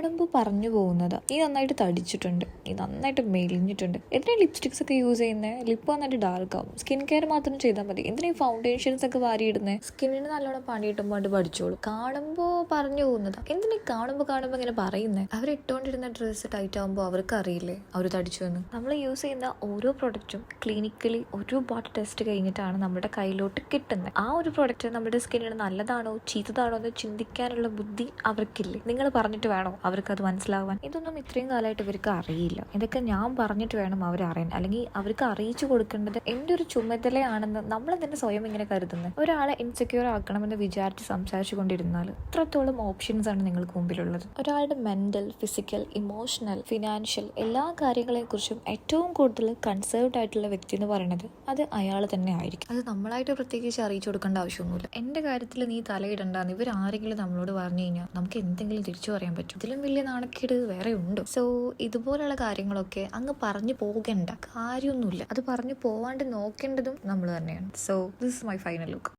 കാണുമ്പോൾ പറഞ്ഞു പോകുന്നത് നീ നന്നായിട്ട് തടിച്ചിട്ടുണ്ട്, നീ നന്നായിട്ട് മെലിഞ്ഞിട്ടുണ്ട്, എന്തിനാ ലിപ്സ്റ്റിക്സ് ഒക്കെ യൂസ് ചെയ്യുന്നത്, ലിപ്പ് നന്നായിട്ട് ഡാർക്ക് ആവും, സ്കിൻ കെയർ മാത്രം ചെയ്താൽ മതി, എന്തിനാ ഈ ഫൗണ്ടേഷൻസ് ഒക്കെ വാരിയിടുന്നത്, സ്കിന്നിന് നല്ലോണം പണി കിട്ടുമ്പോൾ പഠിച്ചോളൂ. കാണുമ്പോൾ പറഞ്ഞു പോകുന്നത് എന്തിനാ കാണുമ്പോൾ ഇങ്ങനെ പറയുന്നത്. അവരിട്ടുകൊണ്ടിരുന്ന ഡ്രസ്സ് ടൈറ്റ് ആകുമ്പോൾ അവർക്ക് അറിയില്ലേ അവർ തടിച്ചു എന്ന്. നമ്മൾ യൂസ് ചെയ്യുന്ന ഓരോ പ്രൊഡക്റ്റും ക്ലിനിക്കലി ഒരുപാട് ടെസ്റ്റ് കഴിഞ്ഞിട്ടാണ് നമ്മുടെ കയ്യിലോട്ട് കിട്ടുന്നത്. ആ ഒരു പ്രൊഡക്റ്റ് നമ്മുടെ സ്കിന്നിന് നല്ലതാണോ ചീത്തതാണോ എന്ന് ചിന്തിക്കാനുള്ള ബുദ്ധി അവർക്കില്ലേ? നിങ്ങൾ പറഞ്ഞിട്ട് വേണോ അവർക്കത് മനസ്സിലാവാൻ? ഇതൊന്നും ഇത്രയും കാലമായിട്ട് ഇവർക്ക് അറിയില്ല. ഇതൊക്കെ ഞാൻ പറഞ്ഞിട്ട് വേണം അവരറിയാൻ, അല്ലെങ്കിൽ അവർക്ക് അറിയിച്ചു കൊടുക്കേണ്ടത് എൻ്റെ ഒരു ചുമതലയാണെന്ന് നമ്മൾ തന്നെ സ്വയം ഇങ്ങനെ കരുതുന്നത്. ഒരാളെ ഇൻസെക്യൂർ ആക്കണമെന്ന് വിചാരിച്ച് സംസാരിച്ചു കൊണ്ടിരുന്നാൽ ഇത്രത്തോളം ഓപ്ഷൻസ് ആണ് നിങ്ങൾക്ക് മുമ്പിലുള്ളത്. ഒരാളുടെ മെന്റൽ, ഫിസിക്കൽ, ഇമോഷണൽ, ഫിനാൻഷ്യൽ എല്ലാ കാര്യങ്ങളെക്കുറിച്ചും ഏറ്റവും കൂടുതൽ കൺസേർവ്ഡ് ആയിട്ടുള്ള വ്യക്തി എന്ന് പറയുന്നത് അത് അയാൾ തന്നെ ആയിരിക്കും. അത് നമ്മളായിട്ട് പ്രത്യേകിച്ച് അറിയിച്ചു കൊടുക്കേണ്ട ആവശ്യമൊന്നുമില്ല. എൻ്റെ കാര്യത്തിൽ നീ തലയിടണ്ടെന്ന് ഇവർ ആരെങ്കിലും നമ്മളോട് പറഞ്ഞു കഴിഞ്ഞാൽ നമുക്ക് എന്തെങ്കിലും തിരിച്ചു പറയാൻ പറ്റും. ഇതിലും വലിയ നാണക്കേട് വേറെ ഉണ്ടോ? സോ ഇതുപോലുള്ള കാര്യങ്ങളൊക്കെ അങ്ങ് പറഞ്ഞു പോകേണ്ട കാര്യമൊന്നുമില്ല. അത് പറഞ്ഞു പോവാണ്ട് നോക്കേണ്ടതും നമ്മൾ തന്നെയാണ്. So this is my final look.